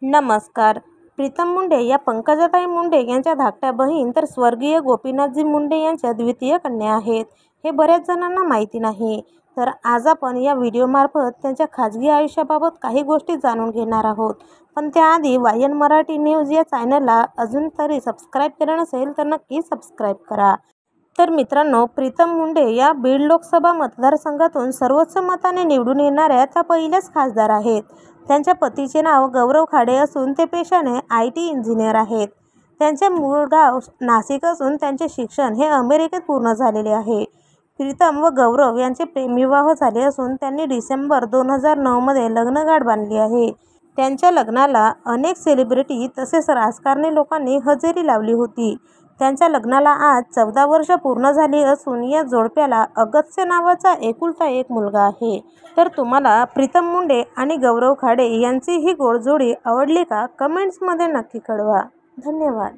नमस्कार. प्रीतम मुंडे या पंकजाताई मुंडे यांच्या धाकट्या बहीण तर स्वर्गीय गोपीनाथजी मुंडे यांच्या द्वितीय कन्या आहेत. हे बऱ्याच जणांना माहिती नाही. तर आज आपण या व्हिडिओमार्फत त्यांच्या खाजगी आयुष्याबाबत काही गोष्टी जाणून घेणार आहोत. पण त्याआधी वायन मराठी न्यूज या चॅनलला अजून तरी सबस्क्राईब केलं नसेल तर नक्की सबस्क्राईब करा. तर मित्रांनो, प्रीतम मुंडे या बीड लोकसभा मतदारसंघातून सर्वोच्च मताने निवडून येणाऱ्या त्या पहिल्याच खासदार आहेत. त्यांच्या पतीचे नाव गौरव खाडे असून ते पेशाने IT इंजिनियर आहेत. त्यांचे मूळ गाव नाशिक असून त्यांचे शिक्षण हे अमेरिकेत पूर्ण झालेले आहे. प्रीतम व गौरव यांचे प्रेमविवाह झाले असून त्यांनी डिसेंबर 2009 मध्ये लग्नगाठ बांधली आहे. त्यांच्या लग्नाला अनेक सेलिब्रिटी तसेच राजकारणी लोकांनी हजेरी लावली होती. त्यांच्या लग्नाला आज 14 वर्ष पूर्ण झाली असून या जोडप्याला अगस्त्य नावाचा एकुलता एक मुलगा आहे. तर तुम्हाला प्रीतम मुंडे आणि गौरव खाडे यांची ही गोड जोडी आवडली का? कमेंट्समध्ये नक्की कळवा. धन्यवाद.